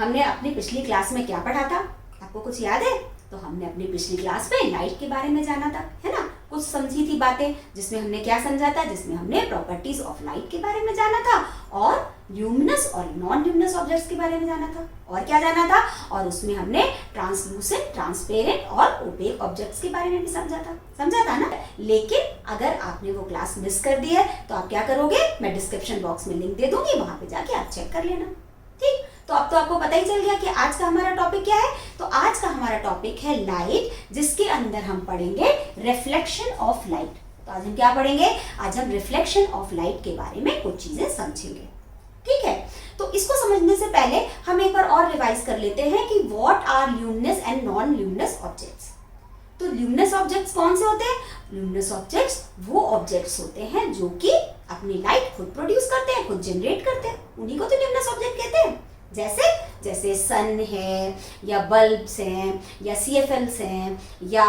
हमने अपनी पिछली क्लास में क्या पढ़ा था, आपको कुछ याद है? तो हमने अपनी पिछली क्लास में लाइट के बारे में जाना था, है ना। कुछ समझी थी बातें, जिसमें हमने क्या समझा था, जिसमें हमने प्रॉपर्टीज ऑफ लाइट के बारे में जाना था और ल्यूमिनस और नॉन ल्यूमिनस ऑब्जेक्ट्स के बारे में जाना था। और क्या जाना था? और उसमें हमने ट्रांसलूसेंट, ट्रांसपेरेंट और ओपेक ऑब्जेक्ट्स के बारे में भी समझा था ना। लेकिन अगर आपने वो क्लास मिस कर दी है तो आप क्या करोगे, मैं डिस्क्रिप्शन बॉक्स में लिंक दे दूंगी, वहां पे जाके आप चेक कर लेना। ठीक, तो अब तो आपको पता ही चल गया कि आज का हमारा टॉपिक क्या है। तो आज का हमारा टॉपिक है लाइट, जिसके अंदर हम पढ़ेंगे रिफ्लेक्शन ऑफ लाइट। तो आज हम क्या पढ़ेंगे? आज हम रिफ्लेक्शन ऑफ लाइट के बारे में कुछ चीजें समझेंगे। ठीक है, तो इसको समझने से पहले हम एक बार और रिवाइज कर लेते हैं कि what are luminous and non luminous objects. तो ल्यूमिनस ऑब्जेक्ट्स कौन से होते हैं? ल्यूमिनस ऑब्जेक्ट्स वो ऑब्जेक्ट्स होते हैं जो कि अपनी लाइट खुद प्रोड्यूस करते हैं, खुद जनरेट करते हैं, उन्हीं को तो ल्यूमिनस ऑब्जेक्ट कहते हैं। जैसे सन है, या बल्ब्स हैं, या CFLs हैं, या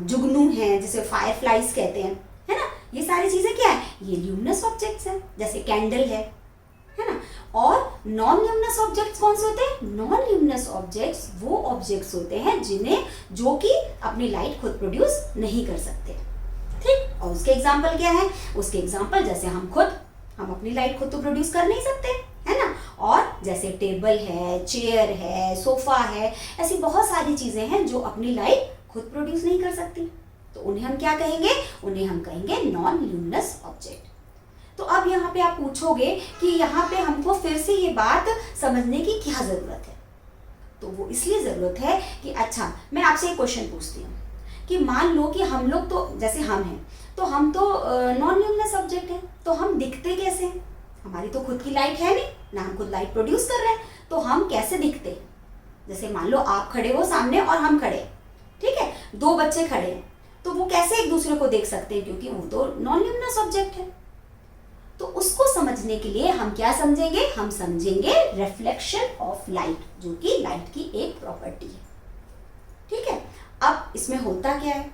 जुगनू हैं, जिसे फायरफ्लाइज कहते हैं, है ना। ये सारी चीजें क्या है? ये ल्यूमिनस ऑब्जेक्ट्स हैं। जैसे कैंडल है ना। और नॉन ल्यूमिनस ऑब्जेक्ट्स कौन से होते हैं? नॉन ल्यूमिनस ऑब्जेक्ट्स वो ऑब्जेक्ट्स होते हैं जो कि अपनी लाइट खुद प्रोड्यूस नहीं कर सकते। ठीक, और उसके एग्जाम्पल क्या है? उसके एग्जाम्पल जैसे हम अपनी लाइट खुद तो प्रोड्यूस कर नहीं सकते, है ना। और जैसे टेबल है, चेयर है, सोफा है, ऐसी बहुत सारी चीजें हैं जो अपनी लाइट खुद प्रोड्यूस नहीं कर सकती। तो उन्हें हम क्या कहेंगे? उन्हें हम कहेंगे नॉन ल्यूमिनस ऑब्जेक्ट। तो अब यहाँ पे आप पूछोगे कि यहाँ पे हमको फिर से ये बात समझने की क्या जरूरत है? तो वो इसलिए जरूरत है कि अच्छा, मैं आपसे एक क्वेश्चन पूछती हूँ कि मान लो कि हम लोग तो जैसे हम हैं, तो हम तो नॉन ल्यूमिनस ऑब्जेक्ट हैं, तो हम दिखते कैसे हैं? हमारी तो खुद की लाइट है नहीं ना, हम खुद लाइट प्रोड्यूस कर रहे हैं, तो हम कैसे दिखते हैं? जैसे मान लो आप खड़े हो सामने और हम खड़े, ठीक है, दो बच्चे खड़े हैं, तो वो कैसे एक दूसरे को देख सकते हैं? क्योंकि वो तो नॉन ल्यूमिनस ऑब्जेक्ट है। तो उसको समझने के लिए हम क्या समझेंगे? हम समझेंगे रिफ्लेक्शन ऑफ लाइट, जो कि लाइट की एक प्रॉपर्टी है। ठीक है, अब इसमें होता क्या है,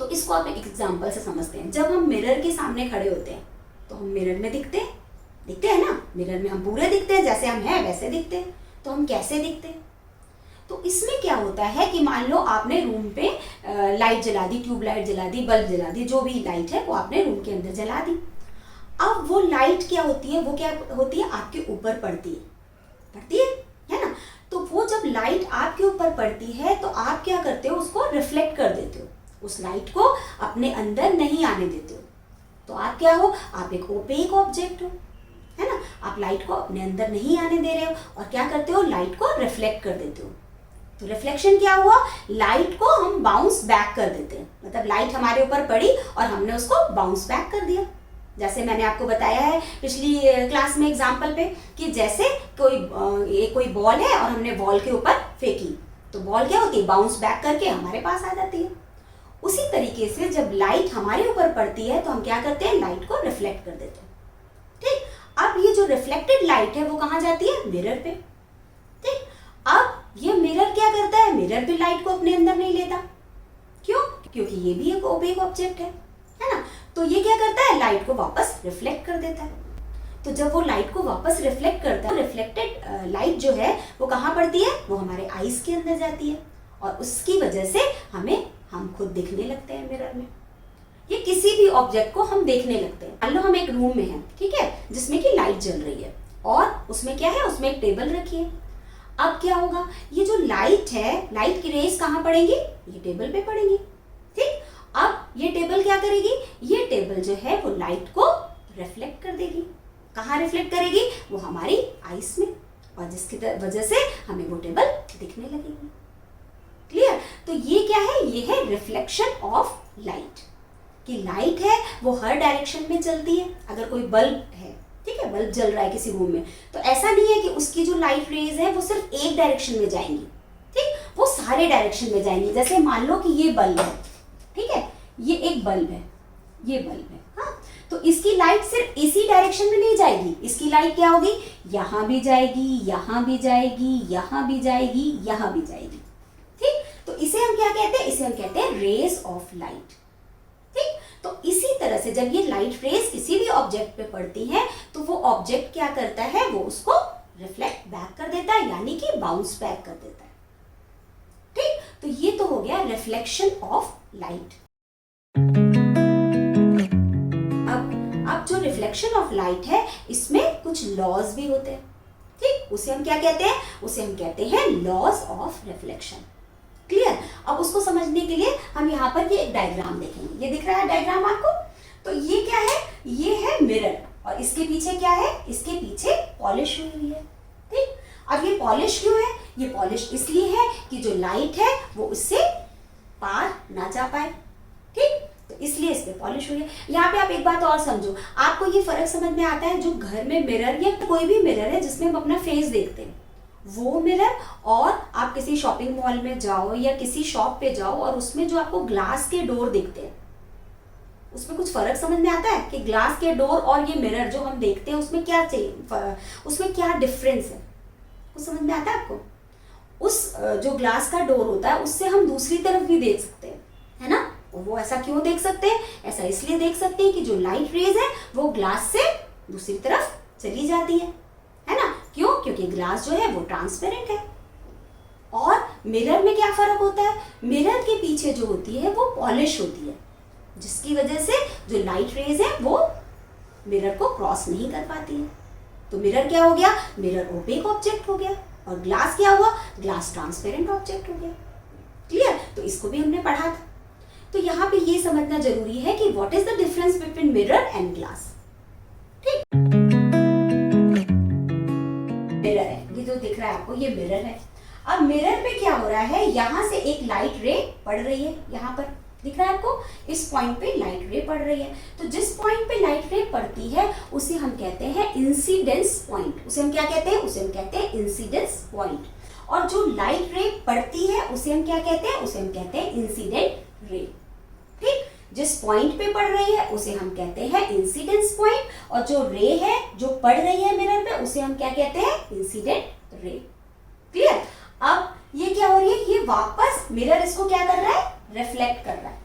तो इसको आप एक एग्जांपल से समझते हैं। जब हम मिरर के सामने खड़े होते हैं तो हम मिरर में दिखते हैं ना। मिरर में हम पूरे दिखते हैं, जैसे हम हैं वैसे दिखते हैं। तो हम कैसे दिखते हैं? तो इसमें क्या होता है कि मान लो आपने रूम पे लाइट जला दी, ट्यूब लाइट जला दी, बल्ब जला दी, जो भी लाइट है वो आपने रूम के अंदर जला दी। अब वो लाइट क्या होती है? वो क्या होती है? आपके ऊपर पड़ती है ना। तो वो जब लाइट आपके ऊपर पड़ती है तो आप क्या करते हो? उसको रिफ्लेक्ट कर देते हो, उस लाइट को अपने अंदर नहीं आने देते हो। तो आप क्या हो? आप एक ओपेक ऑब्जेक्ट हो, है ना। आप लाइट को अपने अंदर नहीं आने दे रहे हो और क्या करते हो? लाइट को रिफ्लेक्ट कर देते हो। तो रिफ्लेक्शन क्या हुआ? लाइट को हम बाउंस बैक कर देते हैं, मतलब लाइट हमारे ऊपर पड़ी और हमने उसको बाउंस बैक कर दिया। जैसे मैंने आपको बताया है पिछली क्लास में एग्जाम्पल पे कि जैसे कोई बॉल है और हमने बॉल के ऊपर फेंकी, तो बॉल क्या होती है? बाउंस बैक करके हमारे पास आ जाती है। उसी तरीके से जब लाइट हमारे ऊपर पड़ती है तो हम क्या करते हैं? लाइट को रिफ्लेक्ट कर देते हैं। ठीक, अब ये जो रिफ्लेक्टेड लाइट है वो कहाँ जाती है? मिरर पे। ठीक, अब ये मिरर क्या करता है? मिरर भी लाइट को अपने अंदर नहीं लेता। क्यों? क्योंकि ये भी एक ओपेक ऑब्जेक्ट है ना। तो ये क्या करता है? लाइट को वापस रिफ्लेक्ट कर देता है। तो जब वो लाइट को वापस रिफ्लेक्ट करता है, रिफ्लेक्टेड लाइट जो है वो कहाँ पड़ती है? वो हमारे आईज के अंदर जाती है और उसकी वजह से हम खुद दिखने लगते हैं मिरर में। ये किसी भी ऑब्जेक्ट को हम देखने लगते हैं। मान लो हम एक रूम में हैं, ठीक है, जिसमें कि लाइट जल रही है और उसमें क्या है? उसमें एक टेबल रखी है। अब क्या होगा? ये जो लाइट है, लाइट की रेज कहाँ पड़ेंगी? ये टेबल पे पड़ेंगी। ठीक, अब ये टेबल क्या करेगी? ये टेबल जो है वो लाइट को रिफ्लेक्ट कर देगी। कहाँ रिफ्लेक्ट करेगी? वो हमारी आईज में, और जिसकी वजह से हमें वो टेबल दिखने लगेगी। क्लियर? तो ये क्या है? ये है रिफ्लेक्शन ऑफ लाइट। कि लाइट है वो हर डायरेक्शन में चलती है। अगर कोई बल्ब है, ठीक है, बल्ब जल रहा है किसी रूम में, तो ऐसा नहीं है कि उसकी जो लाइट रेज है वो सिर्फ एक डायरेक्शन में जाएंगी। ठीक, वो सारे डायरेक्शन में जाएंगी। जैसे मान लो कि ये बल्ब है, ठीक है, ये एक बल्ब है, ये बल्ब है, हाँ, तो इसकी लाइट सिर्फ इसी डायरेक्शन में नहीं जाएगी। इसकी लाइट क्या होगी? यहाँ भी जाएगी, यहाँ भी जाएगी, यहाँ भी जाएगी, यहाँ भी जाएगी। ठीक, तो इसे हम क्या कहते हैं? इसे हम कहते हैं रेज ऑफ लाइट। ठीक, तो इसी तरह से जब ये लाइट रेज किसी भी ऑब्जेक्ट पे पड़ती है तो वो ऑब्जेक्ट क्या करता है? वो उसको रिफ्लेक्ट बैक कर देता है, यानी कि बाउंस बैक कर देता है। ठीक, तो ये तो हो गया रिफ्लेक्शन ऑफ लाइट। अब जो रिफ्लेक्शन ऑफ लाइट है इसमें कुछ लॉज भी होते हैं। ठीक, उसे हम क्या कहते हैं? उसे हम कहते हैं लॉज ऑफ रिफ्लेक्शन। क्लियर? अब उसको समझने के लिए हम यहाँ पर ये एक डायग्राम देखेंगे। ये दिख रहा है डायग्राम आपको? तो ये क्या है? ये है मिरर, और इसके पीछे क्या है? इसके पीछे पॉलिश हुई हुई है। ठीक, अब ये पॉलिश क्यों है? ये पॉलिश इसलिए है कि जो लाइट है वो उससे पार ना जा पाए। ठीक, तो इसलिए इस पे पॉलिश हुई है। यहाँ पे आप एक बात और समझो, आपको ये फर्क समझ में आता है, जो घर में मिरर या कोई भी मिरर है जिसमें हम अपना फेस देखते हैं, वो मिरर, और आप किसी शॉपिंग मॉल में जाओ या किसी शॉप पे जाओ और उसमें जो आपको ग्लास के डोर दिखते हैं, उसमें कुछ फर्क समझ में आता है कि ग्लास के डोर और ये मिरर जो हम देखते हैं उसमें क्या चाहिए, उसमें क्या डिफरेंस है? कुछ समझ में आता है आपको? उस जो ग्लास का डोर होता है उससे हम दूसरी तरफ भी देख सकते हैं, है ना? वो ऐसा क्यों देख सकते हैं? ऐसा इसलिए देख सकते हैं कि जो लाइट रेज है वो ग्लास से दूसरी तरफ चली जाती है ना? क्यों? क्योंकि ग्लास जो है वो ट्रांसपेरेंट है। और मिरर में क्या फर्क होता है? मिरर के पीछे जो होती है वो पॉलिश होती है, जिसकी वजह से जो लाइट रेज है वो मिरर को क्रॉस नहीं कर पाती है। तो मिरर क्या हो गया? मिरर ओपेक ऑब्जेक्ट हो गया। और ग्लास क्या हुआ? ग्लास ट्रांसपेरेंट ऑब्जेक्ट हो गया। क्लियर? तो इसको भी हमने पढ़ा था। तो यहाँ पे ये समझना जरूरी है कि what is the difference between mirror and glass. ठीक, मिरर है, ये जो दिख रहा है आपको, ये मिरर है। अब मिरर पे क्या हो रहा है? यहाँ से एक लाइट रे पड़ रही है, यहाँ पर दिख रहा है आपको, इस पॉइंट पे लाइट रे पड़ रही है। तो जिस पॉइंट पे लाइट रे पड़ती है उसे हम कहते हैं इंसिडेंस पॉइंट। उसे हम क्या कहते हैं? उसे हम कहते हैं इंसिडेंस पॉइंट। और जो लाइट रे पड़ती है उसे हम क्या कहते हैं? उसे हम कहते हैं इंसिडेंट रे। ठीक, जिस पॉइंट पे पड़ रही है उसे हम कहते हैं इंसिडेंस पॉइंट, और जो रे है जो पड़ रही है मिरर पे उसे हम क्या कहते हैं? Incident ray. क्लियर? अब ये क्या हो रही है? ये वापस मिरर इसको क्या कर रहा है? रिफ्लेक्ट कर रहा है।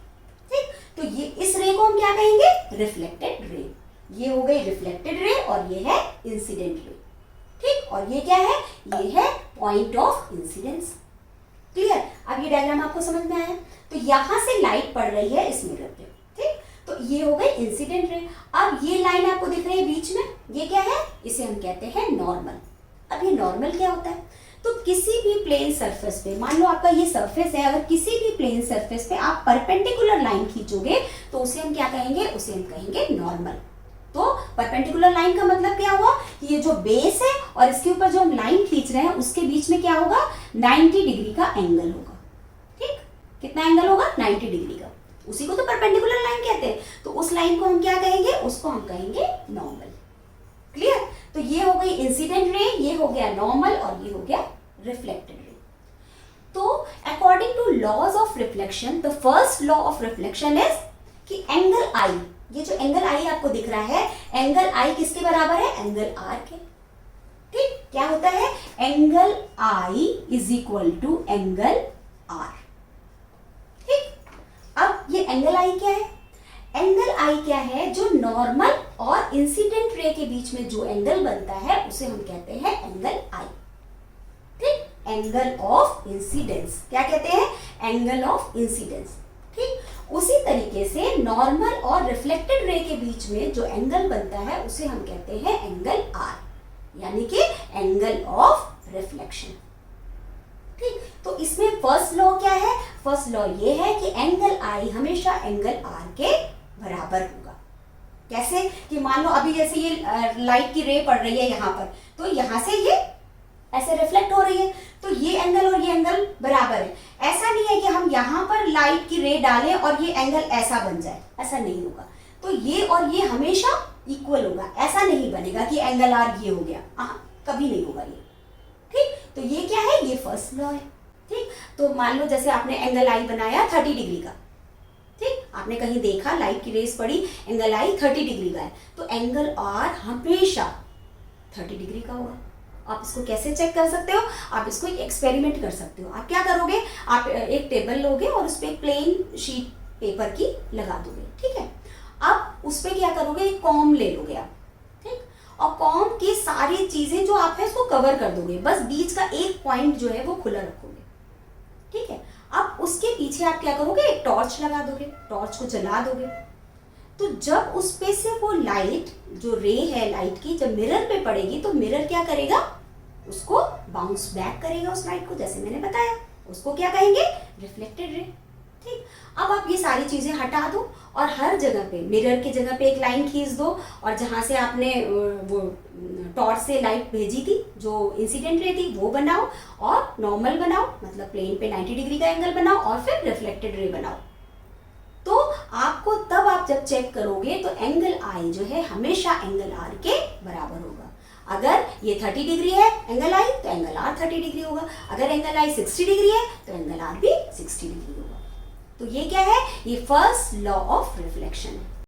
ठीक, तो ये इस रे को हम क्या कहेंगे? Reflected ray. ये हो गई रिफ्लेक्टेड रे और ये है इंसिडेंट रे। ठीक, और ये क्या है? ये है पॉइंट ऑफ इंसिडेंस। क्लियर? अब ये डायग्राम आपको समझ में आया? तो यहां से लाइट पड़ रही है इस मिरर पे। ठीक, तो ये हो गई इंसिडेंट रे। अब ये लाइन आपको दिख रही है बीच में, ये क्या है? इसे हम कहते हैं नॉर्मल। अब ये नॉर्मल क्या होता है? तो किसी भी प्लेन सरफेस पे, मान लो आपका ये सरफेस है, अगर किसी भी प्लेन सरफेस पे आप परपेंडिकुलर लाइन खींचोगे तो उसे हम क्या कहेंगे? उसे हम कहेंगे नॉर्मल। तो परपेंडिकुलर लाइन का मतलब क्या हुआ? कि ये जो बेस है और इसके ऊपर जो हम लाइन खींच रहे हैं उसके बीच में क्या होगा? 90 डिग्री का एंगल होगा। ठीक, कितना एंगल होगा? 90 डिग्री का। उसी को तो परपेंडिकुलर लाइन कहते हैं। तो उस लाइन को हम क्या कहेंगे? उसको हम कहेंगे नॉर्मल। क्लियर? तो ये हो गई इंसिडेंट रे, ये हो गया नॉर्मल, और ये हो गया रिफ्लेक्टेड रे। तो according to laws of reflection, the first law of reflection is कि एंगल आई, ये जो एंगल आई आपको दिख रहा है, एंगल आई किसके बराबर है? एंगल आर के। ठीक, क्या होता है? Angle i is equal to angle r. ठीक, अब ये एंगल आई क्या है? एंगल आई क्या है? जो नॉर्मल और इंसिडेंट रे के बीच में जो एंगल बनता है उसे हम कहते हैं एंगल आई। ठीक, एंगल ऑफ इंसिडेंस। क्या कहते हैं? Angle of incidence. ठीक, उसी तरीके से नॉर्मल और रिफ्लेक्टेड रे के बीच में जो एंगल बनता है उसे हम कहते हैं एंगल आर, यानी कि एंगल ऑफ रिफ्लेक्शन। ठीक, तो इसमें फर्स्ट लॉ क्या है? फर्स्ट लॉ ये है कि एंगल आई हमेशा एंगल आर के बराबर होगा। कैसे? कि मान लो अभी जैसे ये लाइट की रे पड़ रही है यहाँ पर, तो यहाँ से ये ऐसे रिफ्लेक्ट हो रही है, तो ये एंगल और ये एंगल बराबर है। ऐसा नहीं है कि हम यहाँ पर लाइट की रे डालें और ये एंगल ऐसा बन जाए, ऐसा नहीं होगा। तो ये और ये हमेशा इक्वल होगा, ऐसा नहीं बनेगा कि एंगल आर ये हो गया, कभी नहीं होगा ये। ठीक, तो ये क्या है? ये फर्स्ट लॉ है। ठीक, तो मान लो जैसे आपने एंगल आई बनाया 30 डिग्री का। ठीक, आपने कहीं देखा लाइट की रेस पड़ी, एंगल आई 30 डिग्री का है, तो एंगल आर हमेशा 30 डिग्री का होगा। आप इसको कैसे चेक कर सकते हो? आप इसको एक एक्सपेरिमेंट कर सकते हो। आप क्या करोगे? आप एक टेबल लोगे और उस पर एक प्लेन शीट पेपर की लगा दोगे। ठीक है, अब उस पर क्या करोगे? एक कॉम्ब ले लोगे आप। ठीक, और कॉम की सारी चीजें जो आप है उसको कवर कर दोगे, बस बीच का एक पॉइंट जो है वो खुला रखोगे, ठीक है। अब उसके पीछे आप क्या करोगे, एक टॉर्च लगा दोगे, टॉर्च को जला दोगे। तो जब उस पे से वो लाइट, जो रे है लाइट की, जब मिरर पे पड़ेगी तो मिरर क्या करेगा, उसको बाउंस बैक करेगा उस लाइट को, जैसे मैंने बताया, उसको क्या कहेंगे, रिफ्लेक्टेड रे, ठीक। अब आप ये सारी चीजें हटा दो और हर जगह पे, मिरर की जगह पे एक लाइन खींच दो, और जहां से आपने वो टॉर्च से लाइट भेजी थी, जो इंसिडेंट रे थी, वो बनाओ, और नॉर्मल बनाओ, मतलब प्लेन पे 90 डिग्री का एंगल बनाओ, और फिर रिफ्लेक्टेड रे बनाओ। तो आपको तब आप जब चेक करोगे तो एंगल आई जो है हमेशा एंगल आर के बराबर होगा। अगर ये 30 डिग्री है एंगल आई, तो एंगल आर 30 डिग्री होगा। अगर एंगल आई 60 डिग्री है तो एंगल आर भी 60 डिग्री होगा। तो ये क्या है, ये फर्स्ट लॉ ऑफ रिफ्लेक्शन है,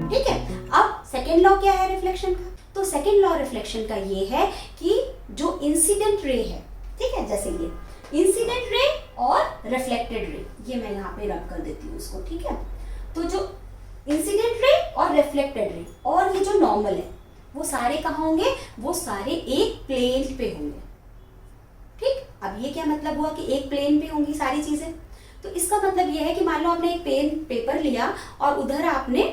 ठीक है। अब सेकेंड लॉ क्या है रिफ्लेक्शन का, तो सेकेंड लॉ रिफ्लेक्शन का ये है कि जो इंसिडेंट रे है, ठीक है, जैसे ये इंसिडेंट रे और रिफ्लेक्टेड रे, ये मैं यहाँ पे रब कर देती हूँ उसको, ठीक है। तो जो इंसिडेंट रे और रिफ्लेक्टेड रे और ये जो नॉर्मल है, वो सारे कहाँ होंगे, वो सारे एक प्लेन पे होंगे, ठीक। अब ये क्या मतलब हुआ कि एक प्लेन पे होंगी सारी चीजें, तो इसका मतलब ये है कि मान लो आपने एक पेपर लिया और उधर आपने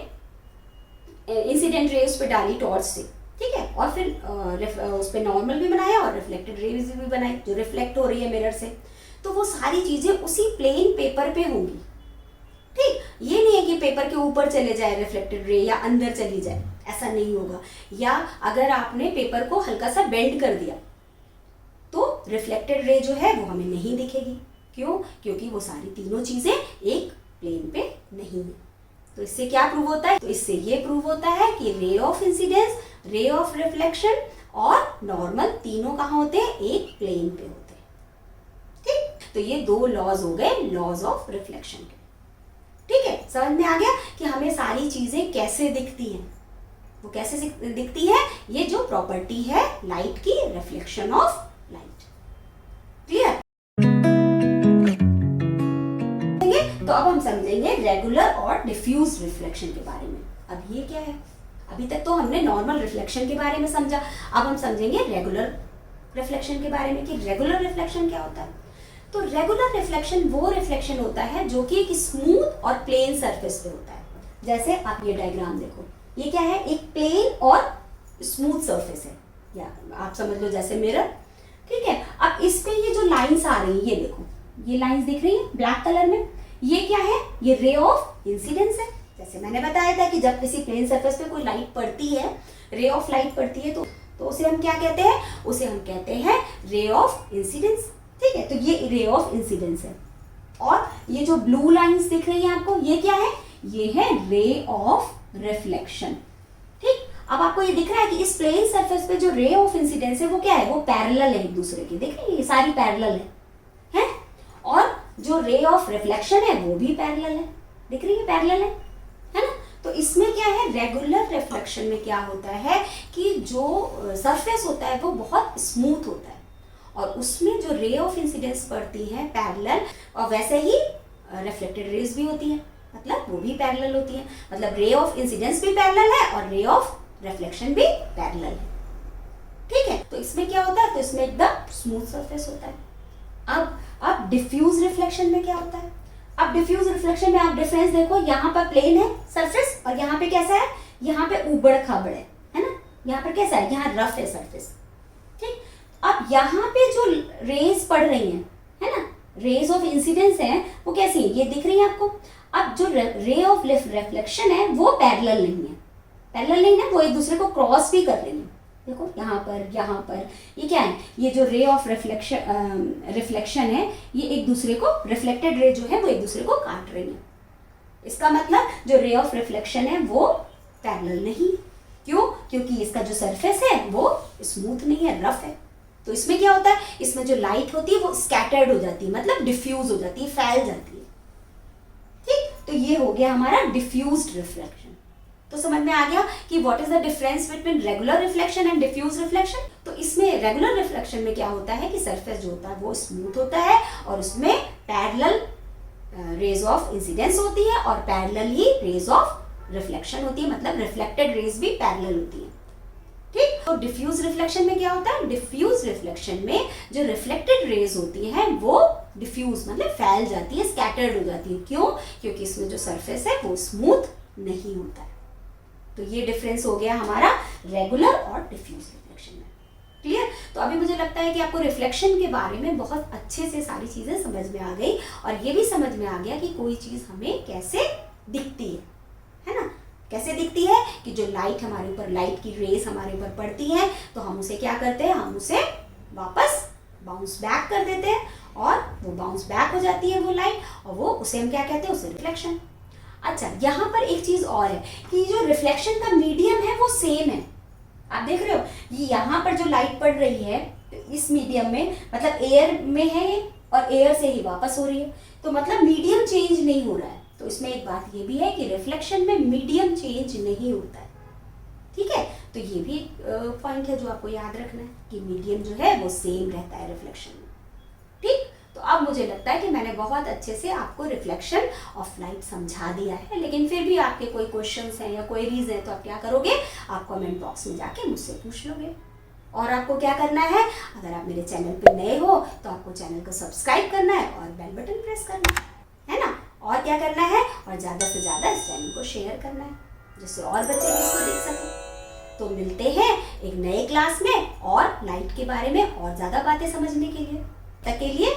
इंसिडेंट रे उस पर डाली टॉर्च से, ठीक है, और फिर उस पर नॉर्मल भी बनाया और रिफ्लेक्टेड रे भी बनाई जो रिफ्लेक्ट हो रही है मिरर से, तो वो सारी चीजें उसी प्लेन पेपर पे होंगी, ठीक। ये नहीं है कि पेपर के ऊपर चले जाए रिफ्लेक्टेड रे या अंदर चली जाए, ऐसा नहीं होगा। या अगर आपने पेपर को हल्का सा बेंड कर दिया तो रिफ्लेक्टेड रे जो है वो हमें नहीं दिखेगी, क्यों, क्योंकि वो सारी तीनों चीजें एक प्लेन पे नहीं है। तो इससे क्या प्रूव होता है, तो इससे ये प्रूव होता है कि ray of incidence, ray of reflection और नॉर्मल तीनों कहाँ होते हैं, एक प्लेन पे होते हैं, ठीक। तो ये दो लॉज हो गए लॉज ऑफ रिफ्लेक्शन के, ठीक है। समझ में आ गया कि हमें सारी चीजें कैसे दिखती हैं, वो कैसे दिखती है, ये जो प्रॉपर्टी है लाइट की, रिफ्लेक्शन ऑफ लाइट, क्लियर। तो अब हम समझेंगे रेगुलर और डिफ्यूज रिफ्लेक्शन के बारे में। अब ये क्या है, अभी तक तो हमने नॉर्मल रिफ्लेक्शन के बारे में समझा, अब हम समझेंगे रेगुलर रिफ्लेक्शन के बारे में कि रेगुलर रिफ्लेक्शन क्या होता है। तो रेगुलर रिफ्लेक्शन वो रिफ्लेक्शन होता है जो कि एक स्मूथ और प्लेन सरफेस पे होता है। जैसे आप ये डायग्राम देखो, ये क्या है, एक प्लेन और स्मूथ सरफेस है, या आप समझ लो जैसे मिरर, ठीक है। अब इस पे ये जो लाइंस आ रही है, ये देखो, ये लाइंस दिख रही है ब्लैक कलर में, ये क्या है, ये रे ऑफ इंसिडेंस है। जैसे मैंने बताया था कि जब किसी प्लेन सरफेस पे कोई लाइट पड़ती है, रे ऑफ लाइट पड़ती है, तो उसे हम क्या कहते हैं, उसे हम कहते हैं रे ऑफ इंसिडेंस, ठीक है। तो ये रे ऑफ इंसिडेंस है। और ये जो ब्लू लाइंस दिख रही है आपको, ये क्या है, ये है रे ऑफ रिफ्लेक्शन, ठीक। अब आपको ये दिख रहा है कि इस प्लेन सरफेस पे जो रे ऑफ इंसिडेंस है वो क्या है, वो पैरेलल है एक दूसरे के, देख रही है, ये सारी पैरेलल है? और जो रे ऑफ रिफ्लेक्शन है वो भी पैरेलल है, दिख रही है, पैरेलल है ना। तो इसमें क्या है, रेगुलर रिफ्लेक्शन में क्या होता है कि जो सरफेस होता है वो बहुत स्मूथ होता है और उसमें जो रे ऑफ इंसिडेंस पड़ती है पैरेलल, और वैसे ही रिफ्लेक्टेड रेज भी होती है, मतलब वो भी पैरेलल होती है, मतलब रे ऑफ इंसिडेंस भी पैरेलल है और रे ऑफ रिफ्लेक्शन भी पैरेलल है, ठीक है। तो इसमें क्या होता है, तो इसमें एकदम स्मूथ सरफेस होता है। अब डिफ्यूज रिफ्लेक्शन में क्या होता है, अब डिफ्यूज रिफ्लेक्शन में आप डिफरेंस देखो, यहाँ पर प्लेन है सरफेस और यहाँ पे कैसा है, यहाँ पे उबड़ खाबड़ है ना, यहाँ पर कैसा है, यहाँ रफ है सरफेस, ठीक। अब यहाँ पे जो रेज पड़ रही हैं, है ना, रेज ऑफ इंसिडेंस है, वो कैसी है, ये दिख रही है आपको। अब जो रे ऑफ रिफ्लेक्शन है वो पैरेलल नहीं है, पैरेलल नहीं है, वो एक दूसरे को क्रॉस भी कर रही है, देखो यहाँ पर ये क्या है, ये जो रे ऑफ रिफ्लेक्शन है ये एक दूसरे को, रिफ्लेक्टेड रे जो है वो एक दूसरे को काट रही है। इसका मतलब जो रे ऑफ रिफ्लेक्शन है वो पैरेलल नहीं, क्यों, क्योंकि इसका जो सरफेस है वो स्मूथ नहीं है, रफ है। तो इसमें क्या होता है, इसमें जो लाइट होती है वो स्कैटर्ड हो जाती है, मतलब डिफ्यूज हो जाती है, फैल जाती है, ठीक। तो ये हो गया हमारा डिफ्यूज्ड रिफ्लेक्शन। तो समझ में आ गया कि what is the difference between regular reflection and diffuse reflection. तो इसमें रेगुलर रिफ्लेक्शन में क्या होता है कि सरफेस जो होता है वो स्मूथ होता है और उसमें पैरेलल रेज ऑफ इंसिडेंस होती है और पैरेलल ही रेज ऑफ रिफ्लेक्शन होती है, मतलब रिफ्लेक्टेड रेज भी पैरेलल होती है। ठीक, तो डिफ्यूज रिफ्लेक्शन में क्या होता है? डिफ्यूज रिफ्लेक्शन में जो रिफ्लेक्टेड रेज होती है वो डिफ्यूज मतलब फैल जाती है, स्कैटर्ड हो जाती है। क्यों? क्योंकि इसमें जो सरफेस है वो स्मूथ नहीं होता है। तो ये डिफरेंस हो गया हमारा रेगुलर और डिफ्यूज रिफ्लेक्शन में। क्लियर? तो अभी मुझे लगता है कि आपको रिफ्लेक्शन के बारे में बहुत अच्छे से सारी चीजें समझ में आ गई, और ये भी समझ में आ गया कि कोई चीज हमें कैसे दिखती है ना? कैसे दिखती है कि जो लाइट हमारे ऊपर, लाइट की रेस हमारे ऊपर पड़ती है तो हम उसे क्या करते हैं, हम उसे वापस बाउंस बैक कर देते हैं, और वो बाउंस बैक हो जाती है वो लाइट, और वो उसे हम क्या कहते हैं, उसे रिफ्लेक्शन। अच्छा, यहाँ पर एक चीज और है कि जो रिफ्लेक्शन का मीडियम है वो सेम है। आप देख रहे हो, ये यहाँ पर जो लाइट पड़ रही है तो इस मीडियम में, मतलब एयर में है और एयर से ही वापस हो रही है, तो मतलब मीडियम चेंज नहीं हो रहा है। तो इसमें एक बात ये भी है कि रिफ्लेक्शन में मीडियम चेंज नहीं होता है। ठीक है, तो ये भी एक पॉइंट है जो आपको याद रखना है कि मीडियम जो है वो सेम रहता है रिफ्लेक्शन में। ठीक, तो अब मुझे लगता है कि मैंने बहुत अच्छे से आपको रिफ्लेक्शन ऑफ लाइट समझा दिया है, लेकिन फिर भी आपके कोई क्वेश्चंस हैं या क्वेरीज हैं तो आप क्या करोगे, आप कमेंट बॉक्स में जाके मुझसे पूछ लोगे। और आपको क्या करना है, अगर आप मेरे चैनल पे नए हो तो आपको चैनल को सब्सक्राइब करना है और बेल बटन प्रेस करना है ना, और क्या करना है, और ज़्यादा से ज़्यादा इस चैनल को शेयर करना है जिससे और बच्चे भी इसको देख सकें। तो मिलते हैं एक नए क्लास में और लाइट के बारे में और ज़्यादा बातें समझने के लिए। तक के लिए